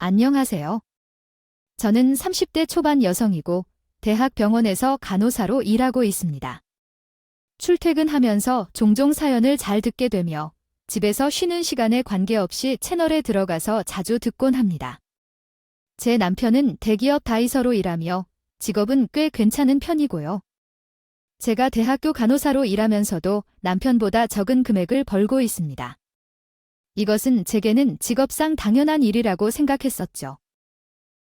안녕하세요. 저는 30대 초반 여성이고 대학병원에서 간호사로 일하고 있습니다. 출퇴근하면서 종종 사연을 잘 듣게 되며 집에서 쉬는 시간에 관계없이 채널에 들어가서 자주 듣곤 합니다. 제 남편은 대기업 다이서로 일하며 직업은 꽤 괜찮은 편이고요. 제가 대학교 간호사로 일하면서도 남편보다 적은 금액을 벌고 있습니다. 이것은 제게는 직업상 당연한 일이라고 생각했었죠.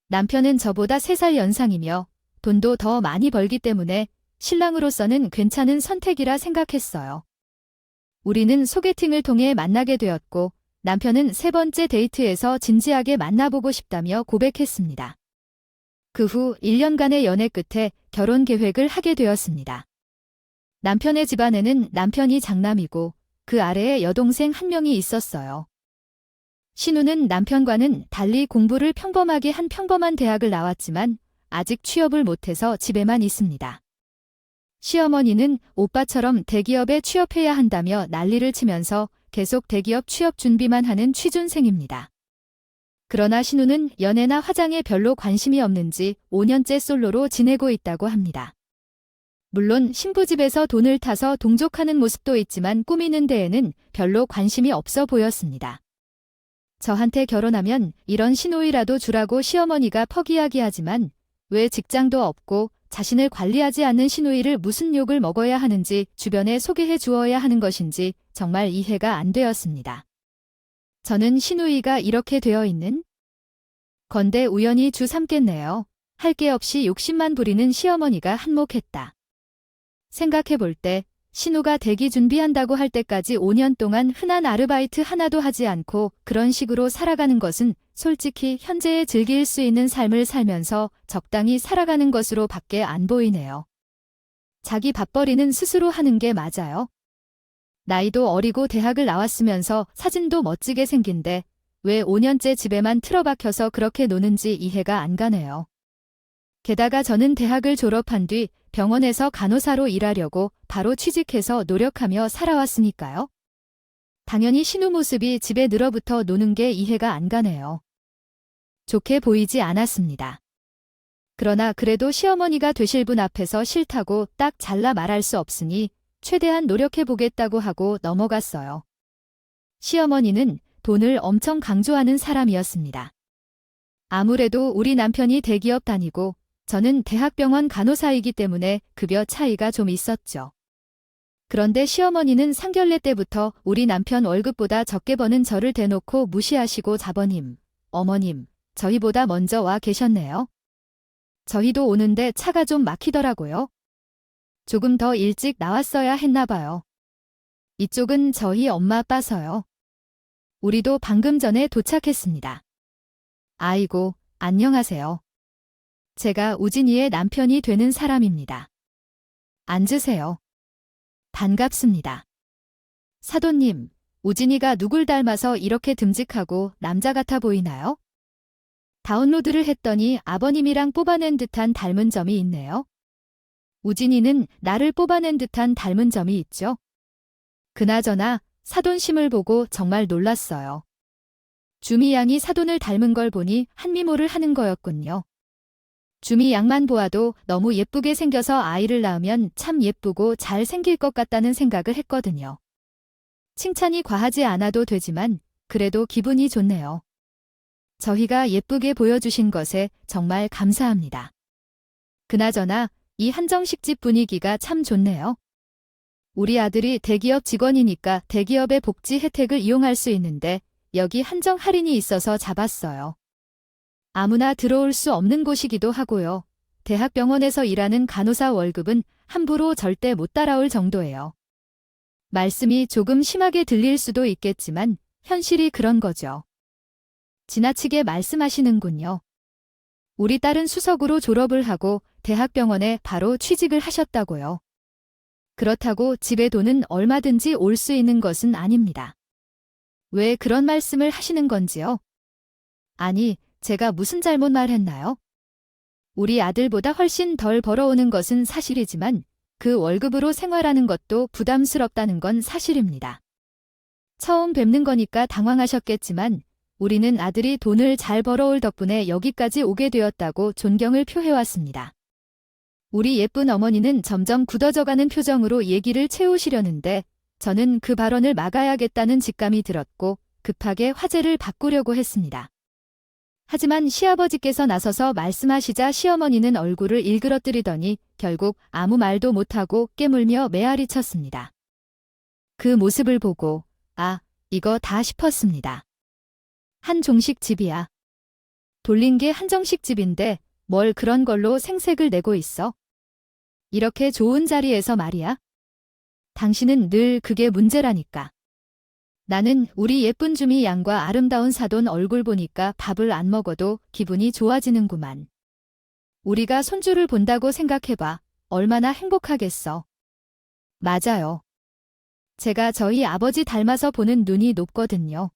남편은 저보다 3살 연상이며 돈도 더 많이 벌기 때문에 신랑으로서는 괜찮은 선택이라 생각했어요. 우리는 소개팅을 통해 만나게 되었고 남편은 3번째 데이트에서 진지하게 만나보고 싶다며 고백했습니다. 그 후 1년간의 연애 끝에 결혼 계획을 하게 되었습니다. 남편의 집안에는 남편이 장남이고 그 아래에 여동생 1명이 있었어요. 신우는 남편과는 달리 공부를 평범하게 한 평범한 대학을 나왔지만 아직 취업을 못해서 집에만 있습니다. 시어머니는 오빠처럼 대기업에 취업해야 한다며 난리를 치면서 계속 대기업 취업 준비만 하는 취준생입니다. 그러나 신우는 연애나 화장에 별로 관심이 없는지 5년째 솔로로 지내고 있다고 합니다. 물론 신부집에서 돈을 타서 동족하는 모습도 있지만 꾸미는 데에는 별로 관심이 없어 보였습니다. 저한테 결혼하면 이런 신우이라도 주라고 시어머니가 퍼기야기하지만 왜 직장도 없고 자신을 관리하지 않는 신우이를 무슨 욕을 먹어야 하는지 주변에 소개해 주어야 하는 것인지 정말 이해가 안 되었습니다. 저는 신우이가 이렇게 되어 있는 건데 우연히 주 삼겠네요. 할 게 없이 욕심만 부리는 시어머니가 한몫했다. 생각해볼 때 신우가 대기 준비한다고 할 때까지 5년 동안 흔한 아르바이트 하나도 하지 않고 그런 식으로 살아가는 것은 솔직히 현재에 즐길 수 있는 삶을 살면서 적당히 살아가는 것으로 밖에 안 보이네요. 자기 밥벌이는 스스로 하는 게 맞아요. 나이도 어리고 대학을 나왔으면서 사진도 멋지게 생긴데 왜 5년째 집에만 틀어박혀서 그렇게 노는지 이해가 안 가네요. 게다가 저는 대학을 졸업한 뒤 병원에서 간호사로 일하려고 바로 취직해서 노력하며 살아왔으니까요. 당연히 신우 모습이 집에 늘어붙어 노는 게 이해가 안 가네요. 좋게 보이지 않았습니다. 그러나 그래도 시어머니가 되실 분 앞에서 싫다고 딱 잘라 말할 수 없으니 최대한 노력해보겠다고 하고 넘어갔어요. 시어머니는 돈을 엄청 강조하는 사람이었습니다. 아무래도 우리 남편이 대기업 다니고 저는 대학병원 간호사이기 때문에 급여 차이가 좀 있었죠. 그런데 시어머니는 상견례 때부터 우리 남편 월급보다 적게 버는 저를 대놓고 무시하시고 자버님, 어머님, 저희보다 먼저 와 계셨네요. 저희도 오는데 차가 좀 막히더라고요. 조금 더 일찍 나왔어야 했나 봐요. 이쪽은 저희 엄마 아빠서요. 우리도 방금 전에 도착했습니다. 아이고, 안녕하세요. 제가 우진이의 남편이 되는 사람입니다. 앉으세요. 반갑습니다. 사돈님, 우진이가 누굴 닮아서 이렇게 듬직하고 남자 같아 보이나요? 다운로드를 했더니 아버님이랑 뽑아낸 듯한 닮은 점이 있네요. 우진이는 나를 뽑아낸 듯한 닮은 점이 있죠. 그나저나 사돈심을 보고 정말 놀랐어요. 주미 양이 사돈을 닮은 걸 보니 한미모를 하는 거였군요. 주미 양만 보아도 너무 예쁘게 생겨서 아이를 낳으면 참 예쁘고 잘 생길 것 같다는 생각을 했거든요. 칭찬이 과하지 않아도 되지만 그래도 기분이 좋네요. 저희가 예쁘게 보여주신 것에 정말 감사합니다. 그나저나 이 한정식 집 분위기가 참 좋네요. 우리 아들이 대기업 직원이니까 대기업의 복지 혜택을 이용할 수 있는데 여기 한정 할인이 있어서 잡았어요. 아무나 들어올 수 없는 곳이기도 하고요. 대학병원에서 일하는 간호사 월급은 함부로 절대 못 따라올 정도예요. 말씀이 조금 심하게 들릴 수도 있겠지만 현실이 그런 거죠. 지나치게 말씀하시는군요. 우리 딸은 수석으로 졸업을 하고 대학병원에 바로 취직을 하셨다고요. 그렇다고 집에 돈은 얼마든지 올 수 있는 것은 아닙니다. 왜 그런 말씀을 하시는 건지요? 아니, 제가 무슨 잘못 말했나요? 우리 아들보다 훨씬 덜 벌어오는 것은 사실이지만 그 월급으로 생활하는 것도 부담스럽다는 건 사실입니다. 처음 뵙는 거니까 당황하셨겠지만 우리는 아들이 돈을 잘 벌어올 덕분에 여기까지 오게 되었다고 존경을 표해왔습니다. 우리 예쁜 어머니는 점점 굳어져가는 표정으로 얘기를 채우시려는데 저는 그 발언을 막아야겠다는 직감이 들었고 급하게 화제를 바꾸려고 했습니다. 하지만 시아버지께서 나서서 말씀하시자 시어머니는 얼굴을 일그러뜨리더니 결국 아무 말도 못하고 깨물며 메아리 쳤습니다. 그 모습을 보고 아, 이거 다 싶었습니다. 한종식 집이야. 돌린 게 한정식 집인데 뭘 그런 걸로 생색을 내고 있어? 이렇게 좋은 자리에서 말이야? 당신은 늘 그게 문제라니까. 나는 우리 예쁜 주미 양과 아름다운 사돈 얼굴 보니까 밥을 안 먹어도 기분이 좋아지는구만. 우리가 손주를 본다고 생각해봐. 얼마나 행복하겠어. 맞아요. 제가 저희 아버지 닮아서 보는 눈이 높거든요.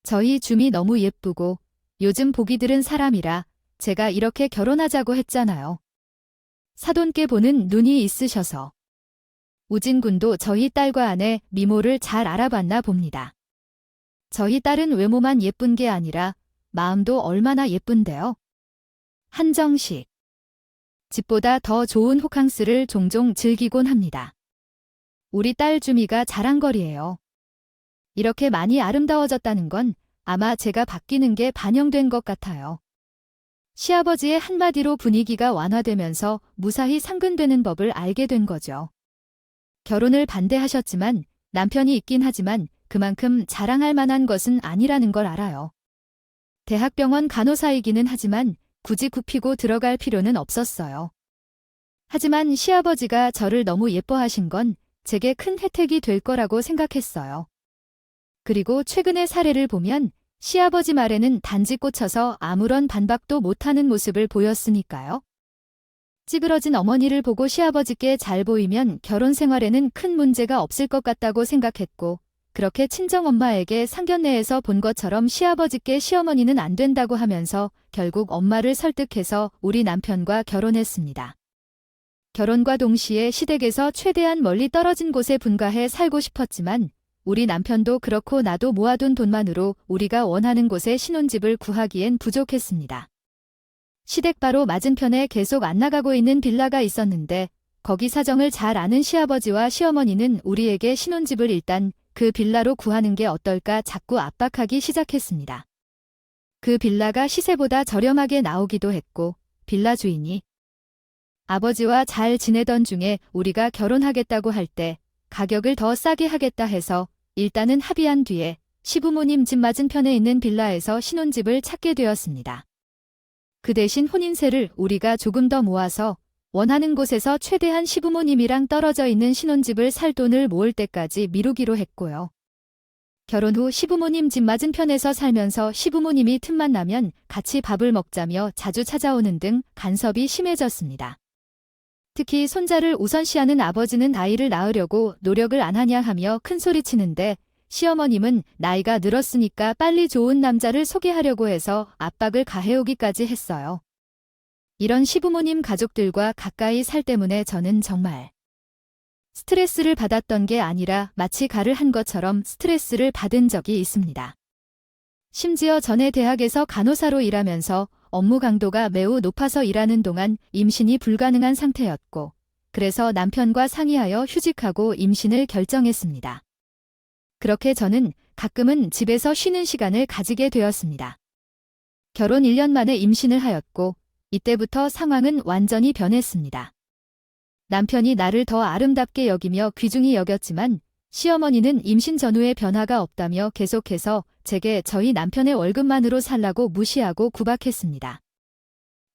저희 주미 너무 예쁘고 요즘 보기 드는 사람이라 제가 이렇게 결혼하자고 했잖아요. 사돈께 보는 눈이 있으셔서. 우진 군도 저희 딸과 아내 미모를 잘 알아봤나 봅니다. 저희 딸은 외모만 예쁜 게 아니라 마음도 얼마나 예쁜데요. 한정식. 집보다 더 좋은 호캉스를 종종 즐기곤 합니다. 우리 딸 주미가 자랑거리예요. 이렇게 많이 아름다워졌다는 건 아마 제가 바뀌는 게 반영된 것 같아요. 시아버지의 한마디로 분위기가 완화되면서 무사히 상근되는 법을 알게 된 거죠. 결혼을 반대하셨지만 남편이 있긴 하지만 그만큼 자랑할 만한 것은 아니라는 걸 알아요. 대학병원 간호사이기는 하지만 굳이 굽히고 들어갈 필요는 없었어요. 하지만 시아버지가 저를 너무 예뻐하신 건 제게 큰 혜택이 될 거라고 생각했어요. 그리고 최근의 사례를 보면 시아버지 말에는 단지 꽂혀서 아무런 반박도 못하는 모습을 보였으니까요. 찌그러진 어머니를 보고 시아버지께 잘 보이면 결혼 생활에는 큰 문제가 없을 것 같다고 생각했고 그렇게 친정엄마에게 상견례에서 본 것처럼 시아버지께 시어머니는 안 된다고 하면서 결국 엄마를 설득해서 우리 남편과 결혼했습니다. 결혼과 동시에 시댁에서 최대한 멀리 떨어진 곳에 분가해 살고 싶었지만 우리 남편도 그렇고 나도 모아둔 돈만으로 우리가 원하는 곳에 신혼집을 구하기엔 부족했습니다. 시댁 바로 맞은편에 계속 안 나가고 있는 빌라가 있었는데 거기 사정을 잘 아는 시아버지와 시어머니는 우리에게 신혼집을 일단 그 빌라로 구하는 게 어떨까 자꾸 압박하기 시작했습니다. 그 빌라가 시세보다 저렴하게 나오기도 했고 빌라 주인이 아버지와 잘 지내던 중에 우리가 결혼하겠다고 할 때 가격을 더 싸게 하겠다 해서 일단은 합의한 뒤에 시부모님 집 맞은편에 있는 빌라에서 신혼집을 찾게 되었습니다. 그 대신 혼인세를 우리가 조금 더 모아서 원하는 곳에서 최대한 시부모님이랑 떨어져 있는 신혼집을 살 돈을 모을 때까지 미루기로 했고요. 결혼 후 시부모님 집 맞은편에서 살면서 시부모님이 틈만 나면 같이 밥을 먹자며 자주 찾아오는 등 간섭이 심해졌습니다. 특히 손자를 우선시하는 아버지는 아이를 낳으려고 노력을 안 하냐 하며 큰소리치는데 시어머님은 나이가 늘었으니까 빨리 좋은 남자를 소개하려고 해서 압박을 가해오기까지 했어요. 이런 시부모님 가족들과 가까이 살 때문에 저는 정말 스트레스를 받았던 게 아니라 마치 가를 한 것처럼 스트레스를 받은 적이 있습니다. 심지어 전에 대학에서 간호사로 일하면서 업무 강도가 매우 높아서 일하는 동안 임신이 불가능한 상태였고 그래서 남편과 상의하여 휴직하고 임신을 결정했습니다. 그렇게 저는 가끔은 집에서 쉬는 시간을 가지게 되었습니다. 결혼 1년 만에 임신을 하였고 이때부터 상황은 완전히 변했습니다. 남편이 나를 더 아름답게 여기며 귀중히 여겼지만 시어머니는 임신 전후에 변화가 없다며 계속해서 제게 저희 남편의 월급만으로 살라고 무시하고 구박했습니다.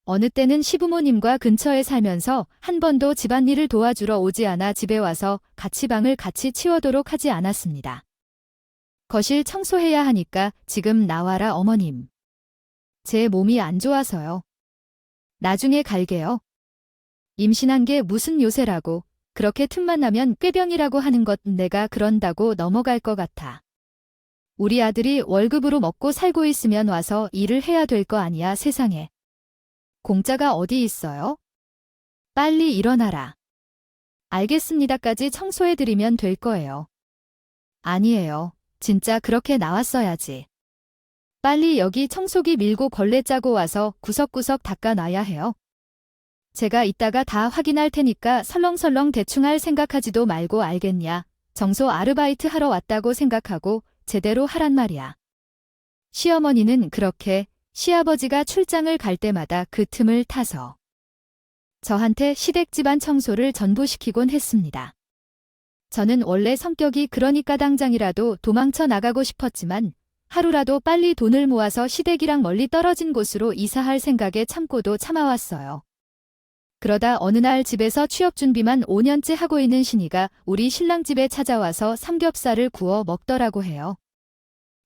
어느 때는 시부모님과 근처에 살면서 한 번도 집안일을 도와주러 오지 않아 집에 와서 같이 방을 같이 치워도록 하지 않았습니다. 거실 청소해야 하니까 지금 나와라 어머님. 제 몸이 안 좋아서요. 나중에 갈게요. 임신한 게 무슨 요새라고. 그렇게 틈만 나면 꾀병이라고 하는 것 내가 그런다고 넘어갈 것 같아. 우리 아들이 월급으로 먹고 살고 있으면 와서 일을 해야 될 거 아니야 세상에. 공짜가 어디 있어요? 빨리 일어나라. 알겠습니다까지 청소해드리면 될 거예요. 아니에요. 진짜 그렇게 나왔어야지. 빨리 여기 청소기 밀고 걸레 짜고 와서 구석구석 닦아놔야 해요. 제가 이따가 다 확인할 테니까 설렁설렁 대충 할 생각하지도 말고 알겠냐. 정소 아르바이트 하러 왔다고 생각하고 제대로 하란 말이야. 시어머니는 그렇게 시아버지가 출장을 갈 때마다 그 틈을 타서 저한테 시댁 집안 청소를 전부시키곤 했습니다. 저는 원래 성격이 그러니까 당장이라도 도망쳐 나가고 싶었지만 하루라도 빨리 돈을 모아서 시댁이랑 멀리 떨어진 곳으로 이사할 생각에 참고도 참아왔어요. 그러다 어느 날 집에서 취업 준비만 5년째 하고 있는 신이가 우리 신랑 집에 찾아와서 삼겹살을 구워 먹더라고 해요.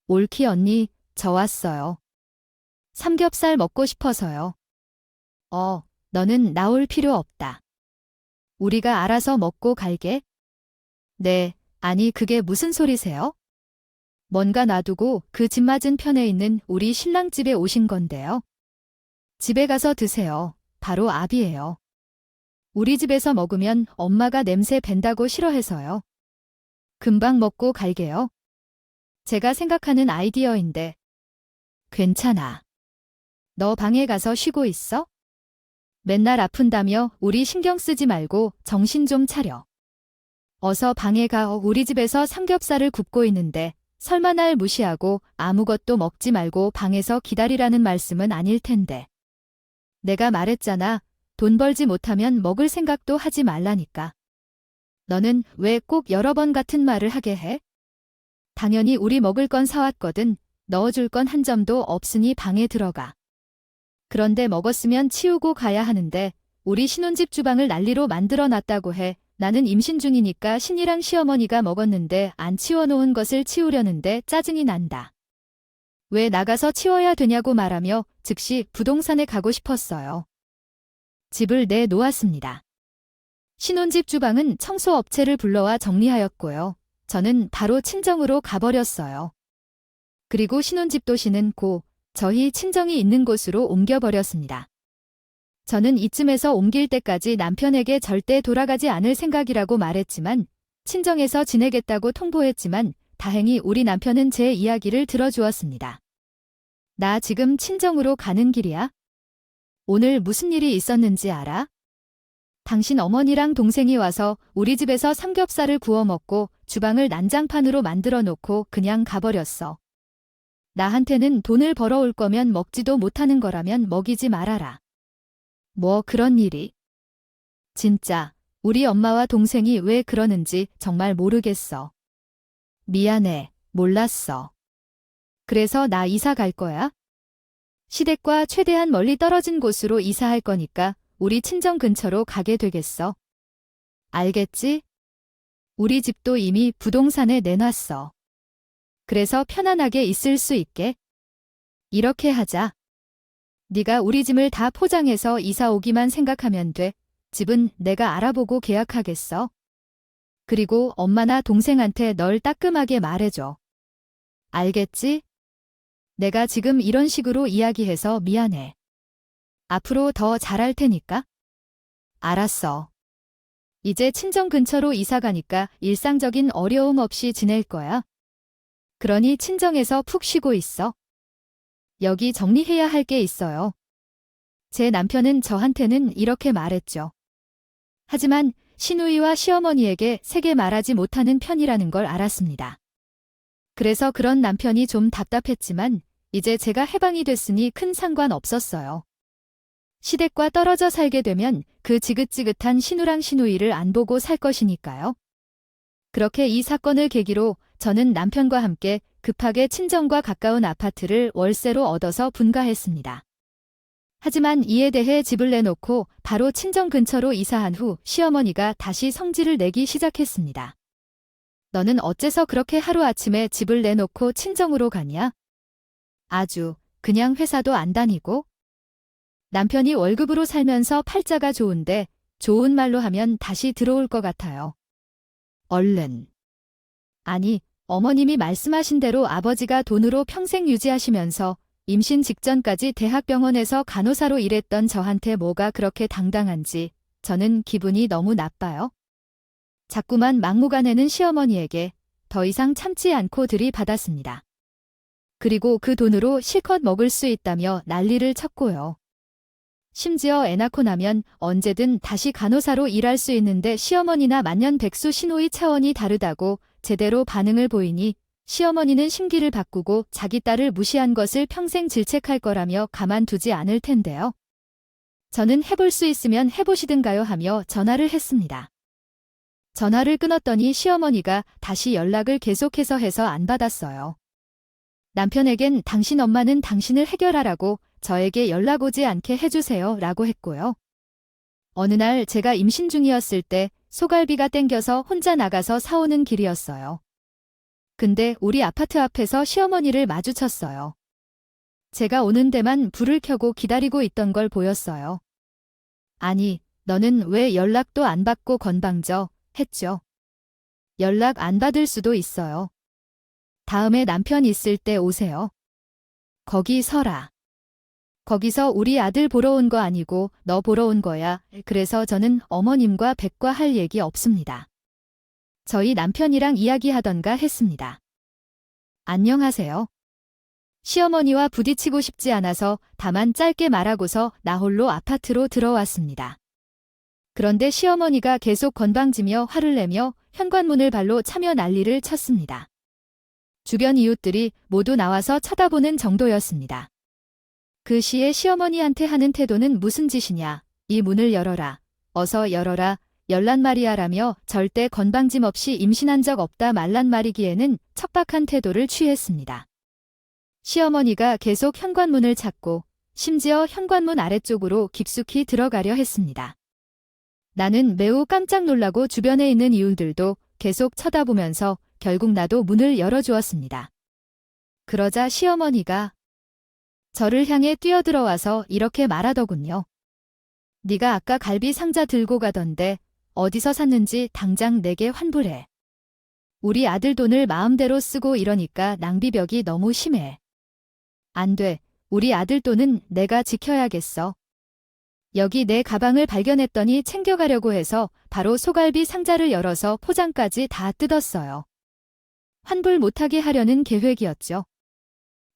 옳기 언니, 저 왔어요. 삼겹살 먹고 싶어서요. 너는 나올 필요 없다. 우리가 알아서 먹고 갈게. 네, 아니 그게 무슨 소리세요? 뭔가 놔두고 그 집 맞은 편에 있는 우리 신랑 집에 오신 건데요. 집에 가서 드세요. 바로 압이에요. 우리 집에서 먹으면 엄마가 냄새 밴다고 싫어해서요. 금방 먹고 갈게요. 제가 생각하는 아이디어인데. 괜찮아. 너 방에 가서 쉬고 있어? 맨날 아픈다며 우리 신경 쓰지 말고 정신 좀 차려. 어서 방에 가. 우리 집에서 삼겹살을 굽고 있는데 설마 날 무시하고 아무것도 먹지 말고 방에서 기다리라는 말씀은 아닐 텐데. 내가 말했잖아. 돈 벌지 못하면 먹을 생각도 하지 말라니까. 너는 왜 꼭 여러 번 같은 말을 하게 해? 당연히 우리 먹을 건 사왔거든. 넣어줄 건 한 점도 없으니 방에 들어가. 그런데 먹었으면 치우고 가야 하는데 우리 신혼집 주방을 난리로 만들어 놨다고 해. 나는 임신 중이니까 신이랑 시어머니가 먹었는데 안 치워놓은 것을 치우려는데 짜증이 난다. 왜 나가서 치워야 되냐고 말하며 즉시 부동산에 가고 싶었어요. 집을 내놓았습니다. 신혼집 주방은 청소업체를 불러와 정리하였고요. 저는 바로 친정으로 가버렸어요. 그리고 신혼집 도시는 저희 친정이 있는 곳으로 옮겨버렸습니다. 저는 이쯤에서 옮길 때까지 남편에게 절대 돌아가지 않을 생각이라고 말했지만 친정에서 지내겠다고 통보했지만 다행히 우리 남편은 제 이야기를 들어주었습니다. 나 지금 친정으로 가는 길이야. 오늘 무슨 일이 있었는지 알아? 당신 어머니랑 동생이 와서 우리 집에서 삼겹살을 구워 먹고 주방을 난장판으로 만들어 놓고 그냥 가버렸어. 나한테는 돈을 벌어올 거면 먹지도 못하는 거라면 먹이지 말아라. 뭐 그런 일이. 진짜 우리 엄마와 동생이 왜 그러는지 정말 모르겠어. 미안해, 몰랐어. 그래서 나 이사 갈 거야? 시댁과 최대한 멀리 떨어진 곳으로 이사할 거니까 우리 친정 근처로 가게 되겠어. 알겠지? 우리 집도 이미 부동산에 내놨어. 그래서 편안하게 있을 수 있게. 이렇게 하자. 네가 우리 짐을 다 포장해서 이사 오기만 생각하면 돼. 집은 내가 알아보고 계약하겠어. 그리고 엄마나 동생한테 널 따끔하게 말해줘. 알겠지? 내가 지금 이런 식으로 이야기해서 미안해. 앞으로 더 잘할 테니까. 알았어. 이제 친정 근처로 이사 가니까 일상적인 어려움 없이 지낼 거야. 그러니 친정에서 푹 쉬고 있어. 여기 정리해야 할 게 있어요. 제 남편은 저한테는 이렇게 말했죠. 하지만 시누이와 시어머니에게 세게 말하지 못하는 편이라는 걸 알았습니다. 그래서 그런 남편이 좀 답답했지만 이제 제가 해방이 됐으니 큰 상관 없었어요. 시댁과 떨어져 살게 되면 그 지긋지긋한 시누랑 시누이를 안 보고 살 것이니까요. 그렇게 이 사건을 계기로 저는 남편과 함께 급하게 친정과 가까운 아파트를 월세로 얻어서 분가했습니다. 하지만 이에 대해 집을 내놓고 바로 친정 근처로 이사한 후 시어머니가 다시 성질을 내기 시작했습니다. 너는 어째서 그렇게 하루아침에 집을 내놓고 친정으로 가냐? 아주 그냥 회사도 안 다니고? 남편이 월급으로 살면서 팔자가 좋은데 좋은 말로 하면 다시 들어올 것 같아요. 얼른. 아니, 어머님이 말씀하신 대로 아버지가 돈으로 평생 유지하시면서 임신 직전까지 대학병원에서 간호사로 일했던 저한테 뭐가 그렇게 당당한지 저는 기분이 너무 나빠요. 자꾸만 막무가내는 시어머니에게 더 이상 참지 않고 들이받았습니다. 그리고 그 돈으로 실컷 먹을 수 있다며 난리를 쳤고요. 심지어 애 낳고 나면 언제든 다시 간호사로 일할 수 있는데 시어머니나 만년백수 시노이 차원이 다르다고 제대로 반응을 보이니 시어머니는 심기를 바꾸고 자기 딸을 무시한 것을 평생 질책할 거라며 가만두지 않을 텐데요. 저는 해볼 수 있으면 해보시든가요 하며 전화를 했습니다. 전화를 끊었더니 시어머니가 다시 연락을 계속해서 해서 안 받았어요. 남편에겐 당신 엄마는 당신을 해결하라고 저에게 연락 오지 않게 해주세요 라고 했고요. 어느 날 제가 임신 중이었을 때 소갈비가 땡겨서 혼자 나가서 사오는 길이었어요. 근데 우리 아파트 앞에서 시어머니를 마주쳤어요. 제가 오는 데만 불을 켜고 기다리고 있던 걸 보였어요. 아니, 너는 왜 연락도 안 받고 건방져? 했죠. 연락 안 받을 수도 있어요. 다음에 남편 있을 때 오세요. 거기 서라. 거기서 우리 아들 보러 온 거 아니고 너 보러 온 거야. 그래서 저는 어머님과 백과 할 얘기 없습니다. 저희 남편이랑 이야기하던가 했습니다. 안녕하세요. 시어머니와 부딪히고 싶지 않아서 다만 짧게 말하고서 나 홀로 아파트로 들어왔습니다. 그런데 시어머니가 계속 건방지며 화를 내며 현관문을 발로 차며 난리를 쳤습니다. 주변 이웃들이 모두 나와서 쳐다보는 정도였습니다. 그 시에 시어머니한테 하는 태도는 무슨 짓이냐. 이 문을 열어라. 어서 열어라. 열란 말이야라며 절대 건방짐 없이 임신한 적 없다 말란 말이기에는 척박한 태도를 취했습니다. 시어머니가 계속 현관문을 찾고 심지어 현관문 아래쪽으로 깊숙이 들어가려 했습니다. 나는 매우 깜짝 놀라고 주변에 있는 이웃들도 계속 쳐다보면서 결국 나도 문을 열어주었습니다. 그러자 시어머니가 저를 향해 뛰어들어와서 이렇게 말하더군요. 네가 아까 갈비 상자 들고 가던데 어디서 샀는지 당장 내게 환불해. 우리 아들 돈을 마음대로 쓰고 이러니까 낭비벽이 너무 심해. 안 돼. 우리 아들 돈은 내가 지켜야겠어. 여기 내 가방을 발견했더니 챙겨가려고 해서 바로 소갈비 상자를 열어서 포장까지 다 뜯었어요. 환불 못하게 하려는 계획이었죠.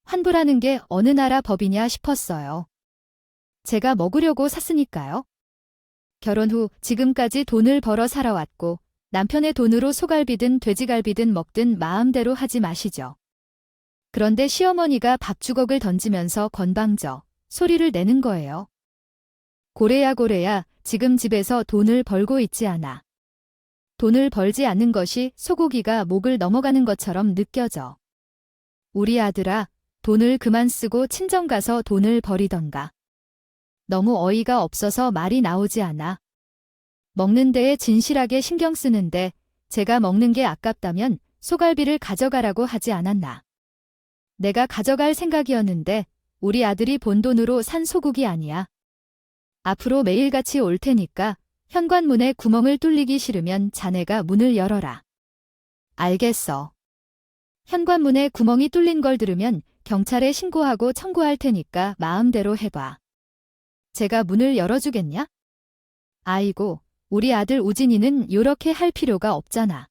환불하는 게 어느 나라 법이냐 싶었어요. 제가 먹으려고 샀으니까요. 결혼 후 지금까지 돈을 벌어 살아왔고 남편의 돈으로 소갈비든 돼지갈비든 먹든 마음대로 하지 마시죠. 그런데 시어머니가 밥주걱을 던지면서 건방져 소리를 내는 거예요. 고래야 고래야 지금 집에서 돈을 벌고 있지 않아. 돈을 벌지 않는 것이 소고기가 목을 넘어가는 것처럼 느껴져. 우리 아들아, 돈을 그만 쓰고 친정 가서 돈을 버리던가. 너무 어이가 없어서 말이 나오지 않아. 먹는 데에 진실하게 신경 쓰는데 제가 먹는 게 아깝다면 소갈비를 가져가라고 하지 않았나. 내가 가져갈 생각이었는데 우리 아들이 본 돈으로 산 소고기 아니야. 앞으로 매일같이 올 테니까 현관문에 구멍을 뚫리기 싫으면 자네가 문을 열어라. 알겠어. 현관문에 구멍이 뚫린 걸 들으면 경찰에 신고하고 청구할 테니까 마음대로 해봐. 제가 문을 열어주겠냐? 아이고, 우리 아들 우진이는 요렇게 할 필요가 없잖아.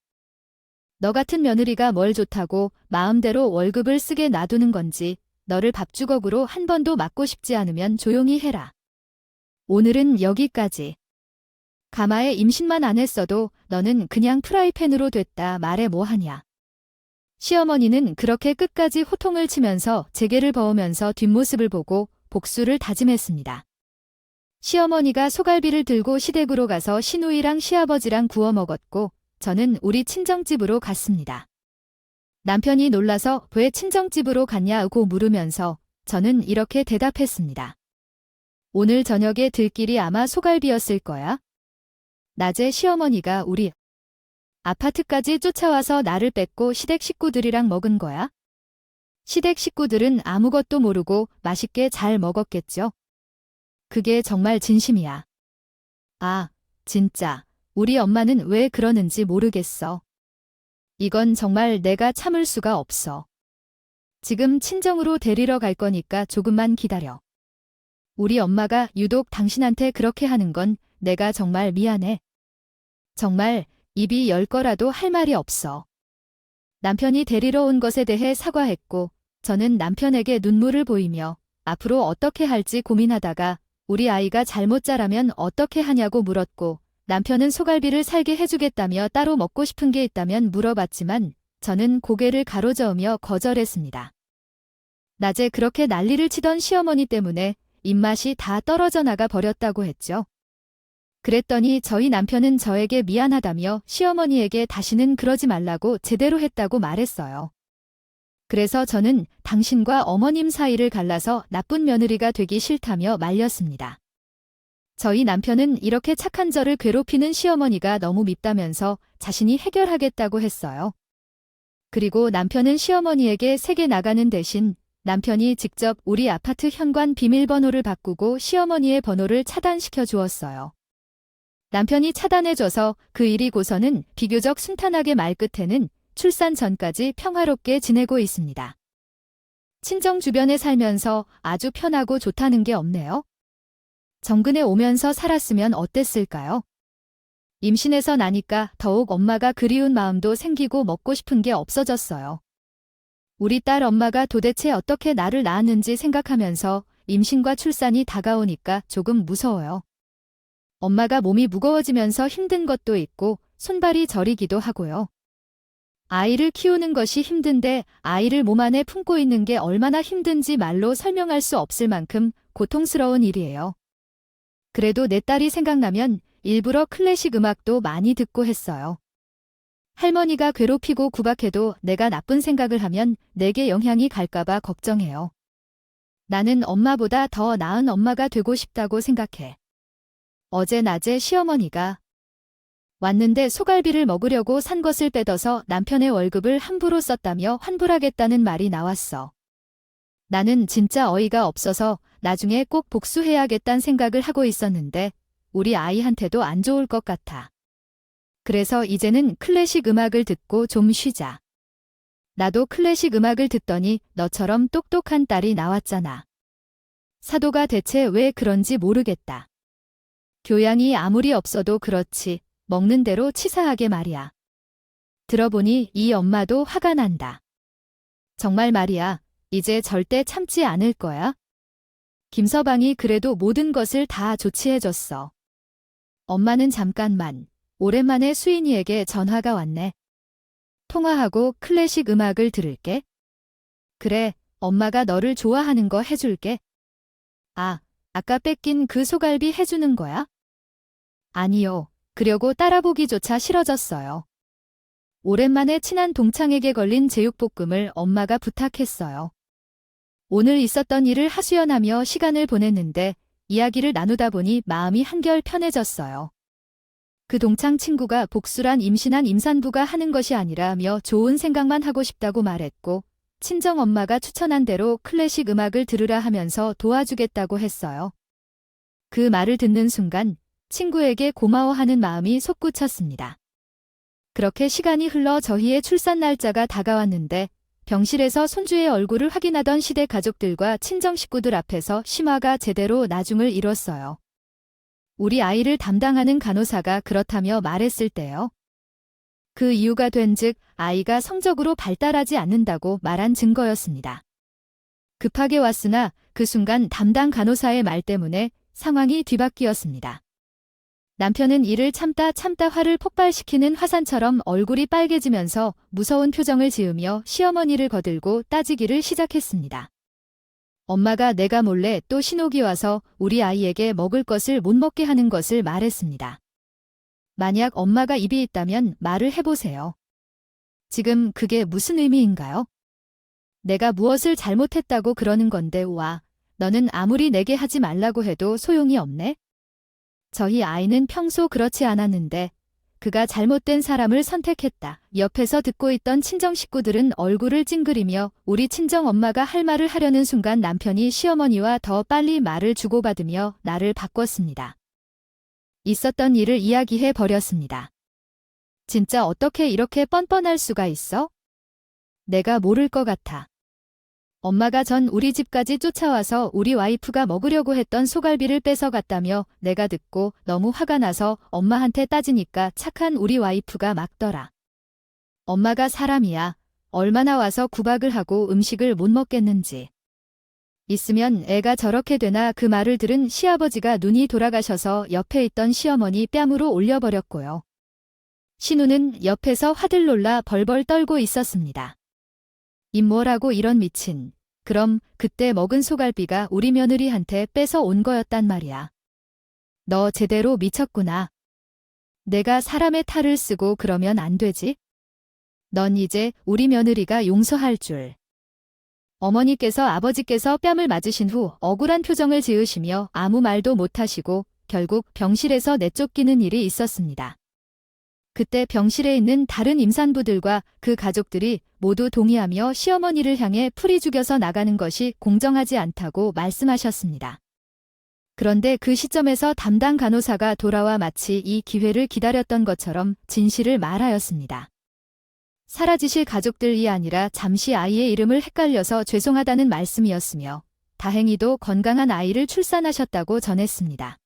너 같은 며느리가 뭘 좋다고 마음대로 월급을 쓰게 놔두는 건지 너를 밥주걱으로 한 번도 맞고 싶지 않으면 조용히 해라. 오늘은 여기까지. 가마에 임신만 안 했어도 너는 그냥 프라이팬으로 됐다 말해 뭐하냐. 시어머니는 그렇게 끝까지 호통을 치면서 재계를 버으면서 뒷모습을 보고 복수를 다짐했습니다. 시어머니가 소갈비를 들고 시댁으로 가서 시누이랑 시아버지랑 구워 먹었고 저는 우리 친정집으로 갔습니다. 남편이 놀라서 왜 친정집으로 갔냐고 물으면서 저는 이렇게 대답했습니다. 오늘 저녁에 들길이 아마 소갈비였을 거야. 낮에 시어머니가 우리 아파트까지 쫓아와서 나를 뺏고 시댁 식구들이랑 먹은 거야. 시댁 식구들은 아무것도 모르고 맛있게 잘 먹었겠죠. 그게 정말 진심이야. 아, 진짜. 우리 엄마는 왜 그러는지 모르겠어. 이건 정말 내가 참을 수가 없어. 지금 친정으로 데리러 갈 거니까 조금만 기다려. 우리 엄마가 유독 당신한테 그렇게 하는 건 내가 정말 미안해. 정말 입이 열 거라도 할 말이 없어. 남편이 데리러 온 것에 대해 사과했고 저는 남편에게 눈물을 보이며 앞으로 어떻게 할지 고민하다가 우리 아이가 잘못 자라면 어떻게 하냐고 물었고 남편은 소갈비를 살게 해주겠다며 따로 먹고 싶은 게 있다면 물어봤지만 저는 고개를 가로저으며 거절했습니다. 낮에 그렇게 난리를 치던 시어머니 때문에 입맛이 다 떨어져 나가 버렸다고 했죠. 그랬더니 저희 남편은 저에게 미안하다며 시어머니에게 다시는 그러지 말라고 제대로 했다고 말했어요. 그래서 저는 당신과 어머님 사이를 갈라서 나쁜 며느리가 되기 싫다며 말렸습니다. 저희 남편은 이렇게 착한 저를 괴롭히는 시어머니가 너무 밉다면서 자신이 해결하겠다고 했어요. 그리고 남편은 시어머니에게 세게 나가는 대신 남편이 직접 우리 아파트 현관 비밀번호를 바꾸고 시어머니의 번호를 차단시켜 주었어요. 남편이 차단해줘서 그 일이고서는 비교적 순탄하게 말끝에는 출산 전까지 평화롭게 지내고 있습니다. 친정 주변에 살면서 아주 편하고 좋다는 게 없네요. 정근에 오면서 살았으면 어땠을까요? 임신해서 나니까 더욱 엄마가 그리운 마음도 생기고 먹고 싶은 게 없어졌어요. 우리 딸 엄마가 도대체 어떻게 나를 낳았는지 생각하면서 임신과 출산이 다가오니까 조금 무서워요. 엄마가 몸이 무거워지면서 힘든 것도 있고 손발이 저리기도 하고요. 아이를 키우는 것이 힘든데 아이를 몸 안에 품고 있는 게 얼마나 힘든지 말로 설명할 수 없을 만큼 고통스러운 일이에요. 그래도 내 딸이 생각나면 일부러 클래식 음악도 많이 듣고 했어요. 할머니가 괴롭히고 구박해도 내가 나쁜 생각을 하면 내게 영향이 갈까봐 걱정해요. 나는 엄마보다 더 나은 엄마가 되고 싶다고 생각해. 어제 낮에 시어머니가 왔는데 소갈비를 먹으려고 산 것을 빼둬서 남편의 월급을 함부로 썼다며 환불하겠다는 말이 나왔어. 나는 진짜 어이가 없어서 나중에 꼭 복수해야겠다는 생각을 하고 있었는데 우리 아이한테도 안 좋을 것 같아. 그래서 이제는 클래식 음악을 듣고 좀 쉬자. 나도 클래식 음악을 듣더니 너처럼 똑똑한 딸이 나왔잖아. 사도가 대체 왜 그런지 모르겠다. 교양이 아무리 없어도 그렇지 먹는 대로 치사하게 말이야. 들어보니 이 엄마도 화가 난다. 정말 말이야. 이제 절대 참지 않을 거야. 김서방이 그래도 모든 것을 다 조치해줬어. 엄마는 잠깐만. 오랜만에 수인이에게 전화가 왔네. 통화하고 클래식 음악을 들을게. 그래, 엄마가 너를 좋아하는 거 해줄게. 아, 아까 뺏긴 그 소갈비 해주는 거야? 아니요. 그려고 따라보기조차 싫어졌어요. 오랜만에 친한 동창에게 걸린 제육볶음을 엄마가 부탁했어요. 오늘 있었던 일을 하소연하며 시간을 보냈는데 이야기를 나누다 보니 마음이 한결 편해졌어요. 그 동창 친구가 복수란 임신한 임산부가 하는 것이 아니라며 좋은 생각만 하고 싶다고 말했고 친정엄마가 추천한 대로 클래식 음악을 들으라 하면서 도와주겠다고 했어요. 그 말을 듣는 순간 친구에게 고마워하는 마음이 솟구쳤습니다. 그렇게 시간이 흘러 저희의 출산 날짜가 다가왔는데 병실에서 손주의 얼굴을 확인하던 시댁 가족들과 친정 식구들 앞에서 심화가 제대로 나중을 이뤘어요. 우리 아이를 담당하는 간호사가 그렇다며 말했을 때요. 그 이유가 된즉 아이가 성적으로 발달하지 않는다고 말한 증거였습니다. 급하게 왔으나 그 순간 담당 간호사의 말 때문에 상황이 뒤바뀌었습니다. 남편은 이를 참다 화를 폭발시키는 화산처럼 얼굴이 빨개지면서 무서운 표정을 지으며 시어머니를 거들고 따지기를 시작했습니다. 엄마가 내가 몰래 또 신호기 와서 우리 아이에게 먹을 것을 못 먹게 하는 것을 말했습니다. 만약 엄마가 입이 있다면 말을 해보세요. 지금 그게 무슨 의미인가요? 내가 무엇을 잘못했다고 그러는 건데 와, 너는 아무리 내게 하지 말라고 해도 소용이 없네? 저희 아이는 평소 그렇지 않았는데 그가 잘못된 사람을 선택했다. 옆에서 듣고 있던 친정 식구들은 얼굴을 찡그리며 우리 친정 엄마가 할 말을 하려는 순간 남편이 시어머니와 더 빨리 말을 주고받으며 나를 바꿨습니다. 있었던 일을 이야기해 버렸습니다. 진짜 어떻게 이렇게 뻔뻔할 수가 있어? 내가 모를 것 같아. 엄마가 전 우리 집까지 쫓아와서 우리 와이프가 먹으려고 했던 소갈비를 뺏어갔다며 내가 듣고 너무 화가 나서 엄마한테 따지니까 착한 우리 와이프가 막더라. 엄마가 사람이야. 얼마나 와서 구박을 하고 음식을 못 먹겠는지. 있으면 애가 저렇게 되나 그 말을 들은 시아버지가 눈이 돌아가셔서 옆에 있던 시어머니 뺨으로 올려버렸고요. 신우는 옆에서 화들 놀라 벌벌 떨고 있었습니다. 뭐라고 이런 미친. 그럼 그때 먹은 소갈비가 우리 며느리한테 뺏어 온 거였단 말이야. 너 제대로 미쳤구나. 내가 사람의 탈을 쓰고 그러면 안 되지? 넌 이제 우리 며느리가 용서할 줄. 어머니께서 아버지께서 뺨을 맞으신 후 억울한 표정을 지으시며 아무 말도 못하시고 결국 병실에서 내쫓기는 일이 있었습니다. 그때 병실에 있는 다른 임산부들과 그 가족들이 모두 동의하며 시어머니를 향해 풀이 죽여서 나가는 것이 공정하지 않다고 말씀하셨습니다. 그런데 그 시점에서 담당 간호사가 돌아와 마치 이 기회를 기다렸던 것처럼 진실을 말하였습니다. 사라지실 가족들이 아니라 잠시 아이의 이름을 헷갈려서 죄송하다는 말씀이었으며 다행히도 건강한 아이를 출산하셨다고 전했습니다.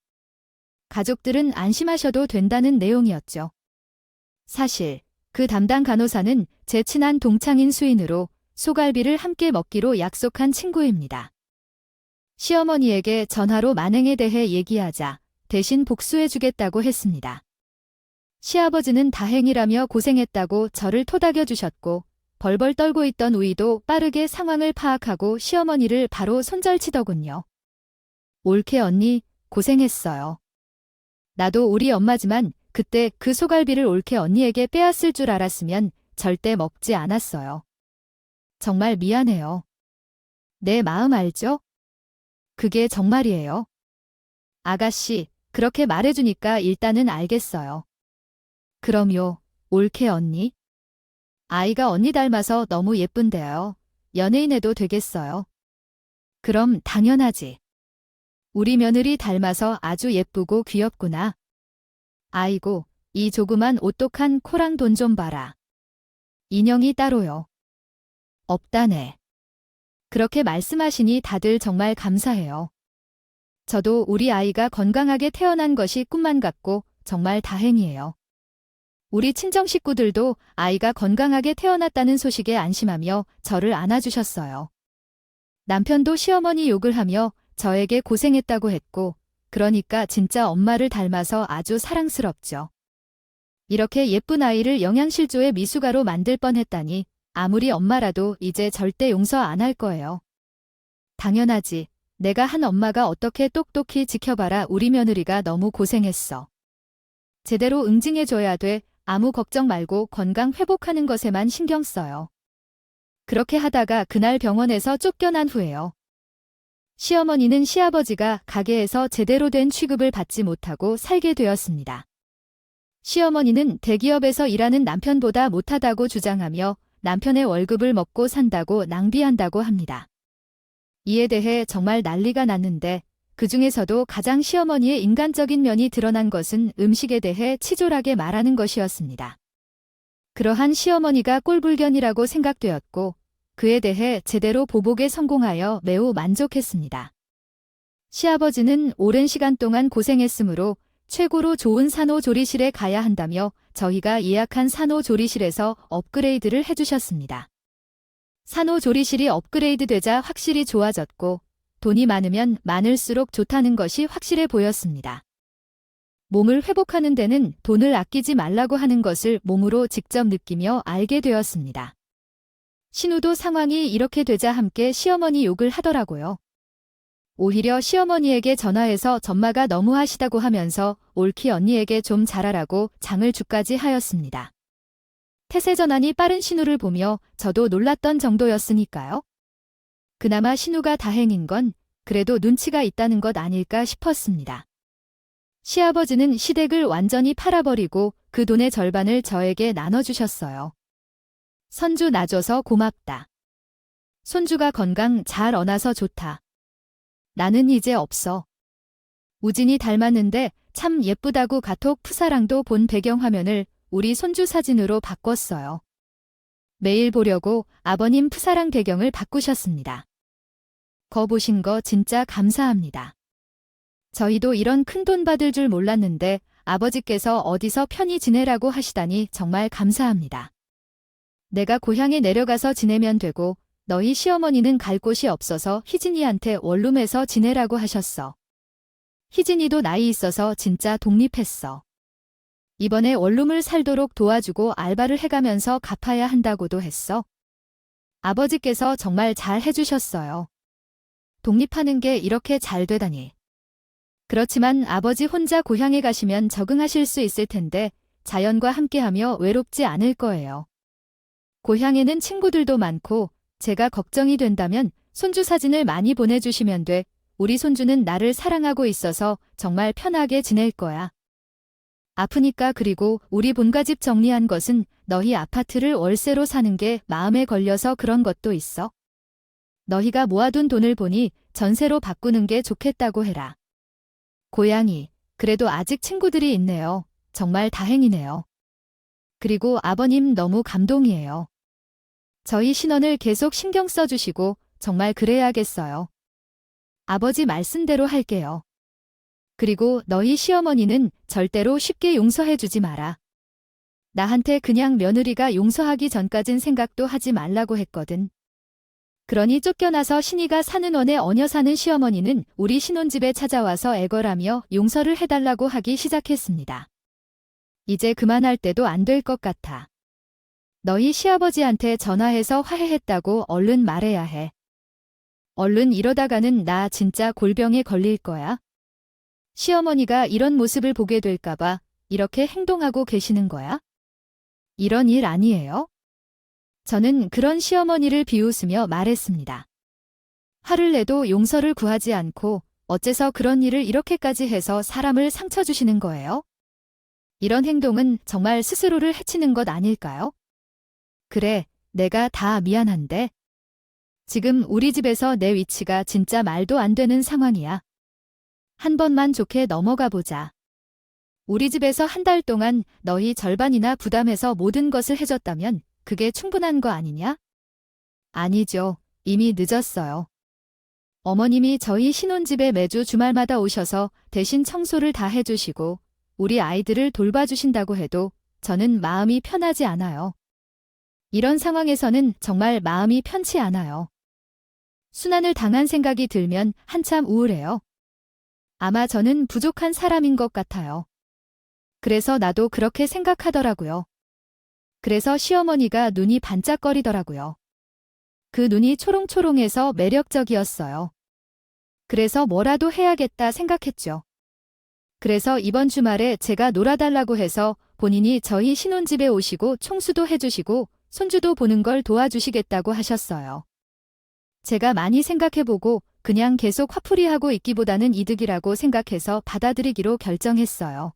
가족들은 안심하셔도 된다는 내용이었죠. 사실 그 담당 간호사는 제 친한 동창인 수인으로 소갈비를 함께 먹기로 약속한 친구입니다. 시어머니에게 전화로 만행에 대해 얘기하자 대신 복수해주겠다고 했습니다. 시아버지는 다행이라며 고생했다고 저를 토닥여 주셨고 벌벌 떨고 있던 우이도 빠르게 상황을 파악하고 시어머니를 바로 손절치더군요. 옳게 언니, 고생했어요. 나도 우리 엄마지만 그때 그 소갈비를 옳게 언니에게 빼앗을 줄 알았으면 절대 먹지 않았어요. 정말 미안해요. 내 마음 알죠? 그게 정말이에요. 아가씨, 그렇게 말해주니까 일단은 알겠어요. 그럼요, 옳게 언니. 아이가 언니 닮아서 너무 예쁜데요. 연예인 해도 되겠어요. 그럼 당연하지. 우리 며느리 닮아서 아주 예쁘고 귀엽구나. 아이고, 이 조그만 오똑한 코랑 돈 좀 봐라. 인형이 따로요. 없다네. 그렇게 말씀하시니 다들 정말 감사해요. 저도 우리 아이가 건강하게 태어난 것이 꿈만 같고 정말 다행이에요. 우리 친정 식구들도 아이가 건강하게 태어났다는 소식에 안심하며 저를 안아주셨어요. 남편도 시어머니 욕을 하며 저에게 고생했다고 했고, 그러니까 진짜 엄마를 닮아서 아주 사랑스럽죠. 이렇게 예쁜 아이를 영양실조의 미숙아로 만들 뻔했다니 아무리 엄마라도 이제 절대 용서 안 할 거예요. 당연하지. 내가 한 엄마가 어떻게 똑똑히 지켜봐라. 우리 며느리가 너무 고생했어. 제대로 응징해줘야 돼. 아무 걱정 말고 건강 회복하는 것에만 신경 써요. 그렇게 하다가 그날 병원에서 쫓겨난 후에요. 시어머니는 시아버지가 가게에서 제대로 된 취급을 받지 못하고 살게 되었습니다. 시어머니는 대기업에서 일하는 남편보다 못하다고 주장하며 남편의 월급을 먹고 산다고 낭비한다고 합니다. 이에 대해 정말 난리가 났는데 그 중에서도 가장 시어머니의 인간적인 면이 드러난 것은 음식에 대해 치졸하게 말하는 것이었습니다. 그러한 시어머니가 꼴불견이라고 생각되었고 그에 대해 제대로 보복에 성공하여 매우 만족했습니다. 시아버지는 오랜 시간 동안 고생했으므로 최고로 좋은 산후조리실에 가야 한다며 저희가 예약한 산후조리실에서 업그레이드를 해주셨습니다. 산후조리실이 업그레이드되자 확실히 좋아졌고 돈이 많으면 많을수록 좋다는 것이 확실해 보였습니다. 몸을 회복하는 데는 돈을 아끼지 말라고 하는 것을 몸으로 직접 느끼며 알게 되었습니다. 신우도 상황이 이렇게 되자 함께 시어머니 욕을 하더라고요. 오히려 시어머니에게 전화해서 전마가 너무하시다고 하면서 옳기 언니에게 좀 잘하라고 장을 주까지 하였습니다. 태세 전환이 빠른 신우를 보며 저도 놀랐던 정도였으니까요. 그나마 신우가 다행인 건 그래도 눈치가 있다는 것 아닐까 싶었습니다. 시아버지는 시댁을 완전히 팔아버리고 그 돈의 절반을 저에게 나눠주셨어요. 선주 낳아줘서 고맙다. 손주가 건강 잘 어나서 좋다. 나는 이제 없어. 우진이 닮았는데 참 예쁘다고 카톡 푸사랑도 본 배경화면을 우리 손주 사진으로 바꿨어요. 매일 보려고 아버님 푸사랑 배경을 바꾸셨습니다. 거 보신 거 진짜 감사합니다. 저희도 이런 큰돈 받을 줄 몰랐는데 아버지께서 어디서 편히 지내라고 하시다니 정말 감사합니다. 내가 고향에 내려가서 지내면 되고 너희 시어머니는 갈 곳이 없어서 희진이한테 원룸에서 지내라고 하셨어. 희진이도 나이 있어서 진짜 독립했어. 이번에 원룸을 살도록 도와주고 알바를 해가면서 갚아야 한다고도 했어. 아버지께서 정말 잘 해주셨어요. 독립하는 게 이렇게 잘 되다니. 그렇지만 아버지 혼자 고향에 가시면 적응하실 수 있을 텐데 자연과 함께하며 외롭지 않을 거예요. 고향에는 친구들도 많고 제가 걱정이 된다면 손주 사진을 많이 보내주시면 돼. 우리 손주는 나를 사랑하고 있어서 정말 편하게 지낼 거야. 아프니까 그리고 우리 본가집 정리한 것은 너희 아파트를 월세로 사는 게 마음에 걸려서 그런 것도 있어. 너희가 모아둔 돈을 보니 전세로 바꾸는 게 좋겠다고 해라. 고양이, 그래도 아직 친구들이 있네요. 정말 다행이네요. 그리고 아버님 너무 감동이에요. 저희 신혼을 계속 신경 써주시고 정말 그래야겠어요. 아버지 말씀대로 할게요. 그리고 너희 시어머니는 절대로 쉽게 용서해주지 마라. 나한테 그냥 며느리가 용서하기 전까진 생각도 하지 말라고 했거든. 그러니 쫓겨나서 신이가 사는 원에 얹혀 사는 시어머니는 우리 신혼집에 찾아와서 애걸하며 용서를 해달라고 하기 시작했습니다. 이제 그만할 때도 안 될 것 같아. 너희 시아버지한테 전화해서 화해했다고 얼른 말해야 해. 얼른 이러다가는 나 진짜 골병에 걸릴 거야. 시어머니가 이런 모습을 보게 될까봐 이렇게 행동하고 계시는 거야? 이런 일 아니에요? 저는 그런 시어머니를 비웃으며 말했습니다. 화를 내도 용서를 구하지 않고 어째서 그런 일을 이렇게까지 해서 사람을 상처 주시는 거예요? 이런 행동은 정말 스스로를 해치는 것 아닐까요? 그래, 내가 다 미안한데. 지금 우리 집에서 내 위치가 진짜 말도 안 되는 상황이야. 한 번만 좋게 넘어가 보자. 우리 집에서 한 달 동안 너희 절반이나 부담해서 모든 것을 해줬다면 그게 충분한 거 아니냐? 아니죠. 이미 늦었어요. 어머님이 저희 신혼집에 매주 주말마다 오셔서 대신 청소를 다 해주시고 우리 아이들을 돌봐주신다고 해도 저는 마음이 편하지 않아요. 이런 상황에서는 정말 마음이 편치 않아요. 순환을 당한 생각이 들면 한참 우울해요. 아마 저는 부족한 사람인 것 같아요. 그래서 나도 그렇게 생각하더라고요. 그래서 시어머니가 눈이 반짝거리더라고요. 그 눈이 초롱초롱해서 매력적이었어요. 그래서 뭐라도 해야겠다 생각했죠. 그래서 이번 주말에 제가 놀아달라고 해서 본인이 저희 신혼집에 오시고 청소도 해주시고 손주도 보는 걸 도와주시겠다고 하셨어요. 제가 많이 생각해보고 그냥 계속 화풀이하고 있기보다는 이득이라고 생각해서 받아들이기로 결정했어요.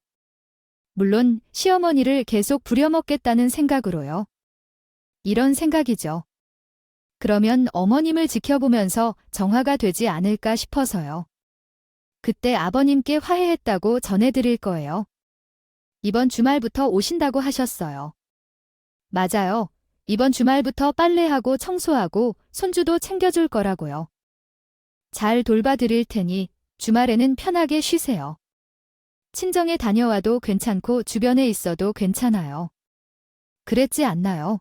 물론 시어머니를 계속 부려먹겠다는 생각으로요. 이런 생각이죠. 그러면 어머님을 지켜보면서 정화가 되지 않을까 싶어서요. 그때 아버님께 화해했다고 전해드릴 거예요. 이번 주말부터 오신다고 하셨어요. 맞아요. 이번 주말부터 빨래하고 청소하고 손주도 챙겨줄 거라고요. 잘 돌봐드릴 테니 주말에는 편하게 쉬세요. 친정에 다녀와도 괜찮고 주변에 있어도 괜찮아요. 그랬지 않나요?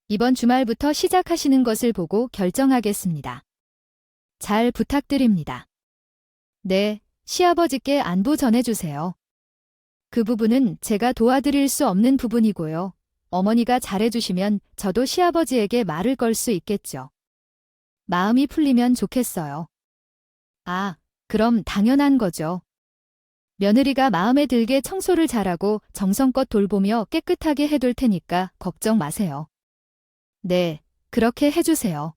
이번 주말부터 시작하시는 것을 보고 결정하겠습니다. 잘 부탁드립니다. 네, 시아버지께 안부 전해주세요. 그 부분은 제가 도와드릴 수 없는 부분이고요. 어머니가 잘해주시면 저도 시아버지에게 말을 걸 수 있겠죠. 마음이 풀리면 좋겠어요. 아, 그럼 당연한 거죠. 며느리가 마음에 들게 청소를 잘하고 정성껏 돌보며 깨끗하게 해둘 테니까 걱정 마세요. 네, 그렇게 해주세요.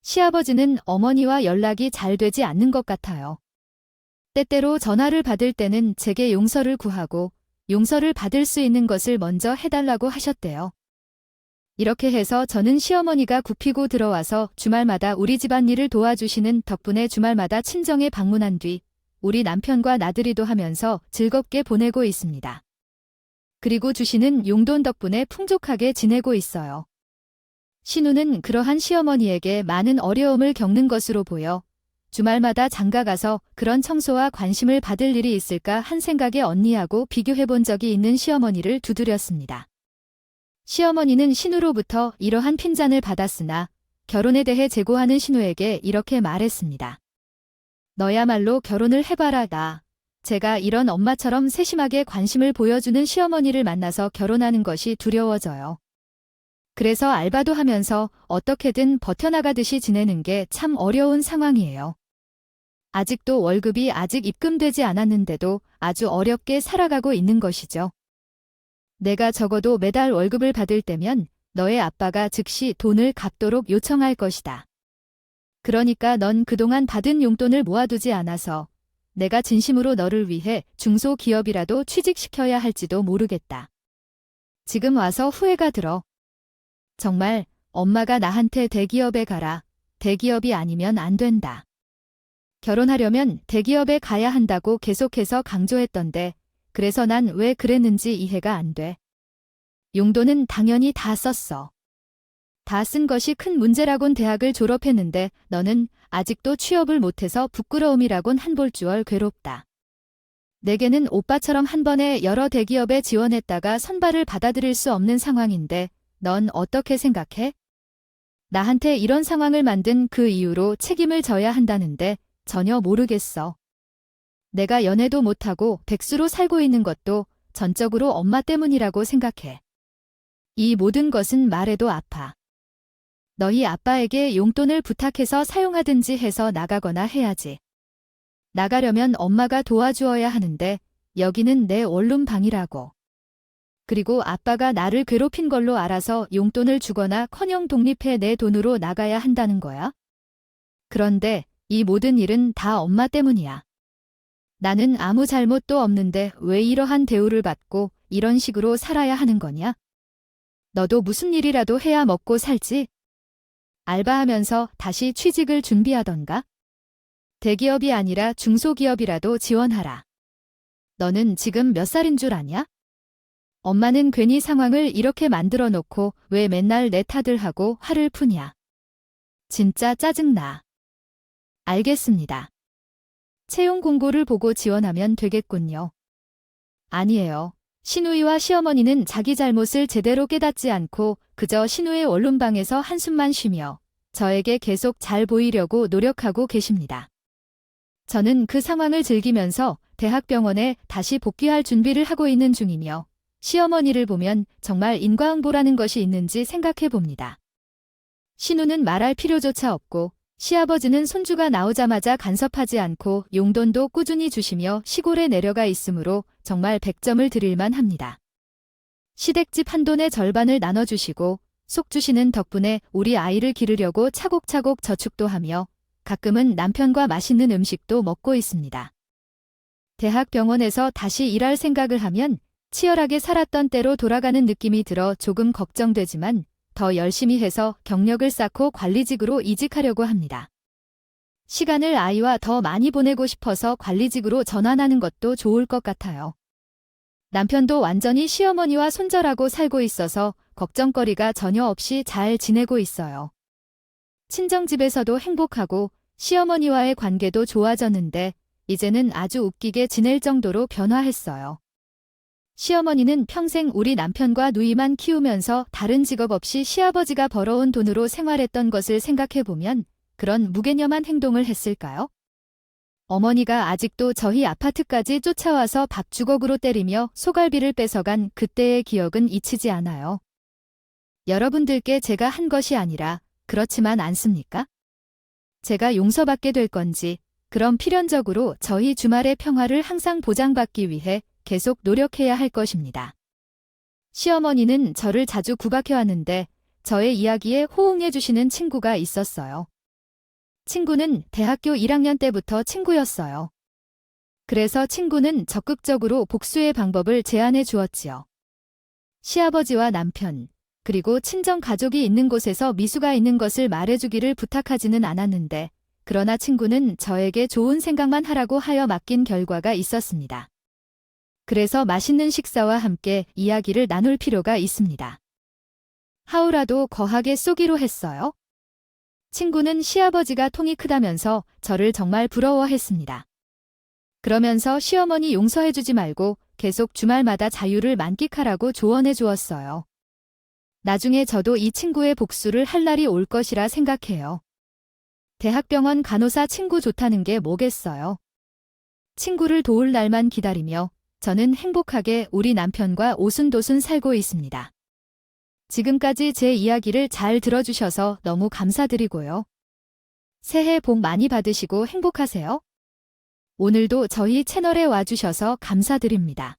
시아버지는 어머니와 연락이 잘 되지 않는 것 같아요. 때때로 전화를 받을 때는 제게 용서를 구하고 용서를 받을 수 있는 것을 먼저 해달라고 하셨대요. 이렇게 해서 저는 시어머니가 굽히고 들어와서 주말마다 우리 집안일을 도와주시는 덕분에 주말마다 친정에 방문한 뒤 우리 남편과 나들이도 하면서 즐겁게 보내고 있습니다. 그리고 주시는 용돈 덕분에 풍족하게 지내고 있어요. 신우는 그러한 시어머니에게 많은 어려움을 겪는 것으로 보여 주말마다 장가가서 그런 청소와 관심을 받을 일이 있을까 한 생각에 언니하고 비교해 본 적이 있는 시어머니를 두드렸습니다. 시어머니는 신우로부터 이러한 핀잔을 받았으나 결혼에 대해 재고하는 신우에게 이렇게 말했습니다. 너야말로 결혼을 해봐라. 제가 이런 엄마처럼 세심하게 관심을 보여주는 시어머니를 만나서 결혼하는 것이 두려워져요. 그래서 알바도 하면서 어떻게든 버텨나가듯이 지내는 게 참 어려운 상황이에요. 아직도 월급이 아직 입금되지 않았는데도 아주 어렵게 살아가고 있는 것이죠. 내가 적어도 매달 월급을 받을 때면 너의 아빠가 즉시 돈을 갚도록 요청할 것이다. 그러니까 넌 그동안 받은 용돈을 모아두지 않아서 내가 진심으로 너를 위해 중소기업이라도 취직시켜야 할지도 모르겠다. 지금 와서 후회가 들어. 정말 엄마가 나한테 대기업에 가라. 대기업이 아니면 안 된다. 결혼하려면 대기업에 가야 한다고 계속해서 강조했던데 그래서 난 왜 그랬는지 이해가 안 돼. 용돈은 당연히 다 썼어. 다 쓴 것이 큰 문제라곤 대학을 졸업했는데 너는 아직도 취업을 못해서 부끄러움이라곤 한볼주얼 괴롭다. 내게는 오빠처럼 한 번에 여러 대기업에 지원했다가 선발을 받아들일 수 없는 상황인데 넌 어떻게 생각해? 나한테 이런 상황을 만든 그 이유로 책임을 져야 한다는데 전혀 모르겠어. 내가 연애도 못하고 백수로 살고 있는 것도 전적으로 엄마 때문이라고 생각해. 이 모든 것은 말해도 아파. 너희 아빠에게 용돈을 부탁해서 사용하든지 해서 나가거나 해야지. 나가려면 엄마가 도와주어야 하는데 여기는 내 원룸방이라고. 그리고 아빠가 나를 괴롭힌 걸로 알아서 용돈을 주거나 커녕 독립해 내 돈으로 나가야 한다는 거야? 그런데 이 모든 일은 다 엄마 때문이야. 나는 아무 잘못도 없는데 왜 이러한 대우를 받고 이런 식으로 살아야 하는 거냐? 너도 무슨 일이라도 해야 먹고 살지? 알바하면서 다시 취직을 준비하던가? 대기업이 아니라 중소기업이라도 지원하라. 너는 지금 몇 살인 줄 아냐? 엄마는 괜히 상황을 이렇게 만들어 놓고 왜 맨날 내 탓을 하고 화를 푸냐? 진짜 짜증나. 알겠습니다. 채용 공고를 보고 지원하면 되겠군요. 아니에요. 신우이와 시어머니는 자기 잘못을 제대로 깨닫지 않고 그저 신우의 원룸방에서 한숨만 쉬며 저에게 계속 잘 보이려고 노력하고 계십니다. 저는 그 상황을 즐기면서 대학병원에 다시 복귀할 준비를 하고 있는 중이며 시어머니를 보면 정말 인과응보라는 것이 있는지 생각해 봅니다. 신우는 말할 필요조차 없고 시아버지는 손주가 나오자마자 간섭하지 않고 용돈도 꾸준히 주시며 시골에 내려가 있으므로 정말 100점을 드릴만 합니다. 시댁집 한돈의 절반을 나눠주시고 속 주시는 덕분에 우리 아이를 기르려고 차곡차곡 저축도 하며 가끔은 남편과 맛있는 음식도 먹고 있습니다. 대학병원에서 다시 일할 생각을 하면 치열하게 살았던 때로 돌아가는 느낌이 들어 조금 걱정되지만 더 열심히 해서 경력을 쌓고 관리직으로 이직하려고 합니다. 시간을 아이와 더 많이 보내고 싶어서 관리직으로 전환하는 것도 좋을 것 같아요. 남편도 완전히 시어머니와 손절하고 살고 있어서 걱정거리가 전혀 없이 잘 지내고 있어요. 친정집에서도 행복하고 시어머니와의 관계도 좋아졌는데 이제는 아주 웃기게 지낼 정도로 변화했어요. 시어머니는 평생 우리 남편과 누이만 키우면서 다른 직업 없이 시아버지가 벌어온 돈으로 생활했던 것을 생각해보면 그런 무개념한 행동을 했을까요? 어머니가 아직도 저희 아파트까지 쫓아와서 밥 주걱으로 때리며 소갈비를 뺏어간 그때의 기억은 잊히지 않아요. 여러분들께 제가 한 것이 아니라 그렇지만 않습니까? 제가 용서받게 될 건지 그럼 필연적으로 저희 주말의 평화를 항상 보장받기 위해 계속 노력해야 할 것입니다. 시어머니는 저를 자주 구박해왔는데 저의 이야기에 호응해주시는 친구가 있었어요. 친구는 대학교 1학년 때부터 친구였어요. 그래서 친구는 적극적으로 복수의 방법을 제안해 주었지요. 시아버지와 남편, 그리고 친정 가족이 있는 곳에서 미수가 있는 것을 말해주기를 부탁하지는 않았는데 그러나 친구는 저에게 좋은 생각만 하라고 하여 맡긴 결과가 있었습니다. 그래서 맛있는 식사와 함께 이야기를 나눌 필요가 있습니다. 하우라도 거하게 쏘기로 했어요. 친구는 시아버지가 통이 크다면서 저를 정말 부러워했습니다. 그러면서 시어머니 용서해주지 말고 계속 주말마다 자유를 만끽하라고 조언해 주었어요. 나중에 저도 이 친구의 복수를 할 날이 올 것이라 생각해요. 대학병원 간호사 친구 좋다는 게 뭐겠어요. 친구를 도울 날만 기다리며 저는 행복하게 우리 남편과 오순도순 살고 있습니다. 지금까지 제 이야기를 잘 들어주셔서 너무 감사드리고요. 새해 복 많이 받으시고 행복하세요. 오늘도 저희 채널에 와주셔서 감사드립니다.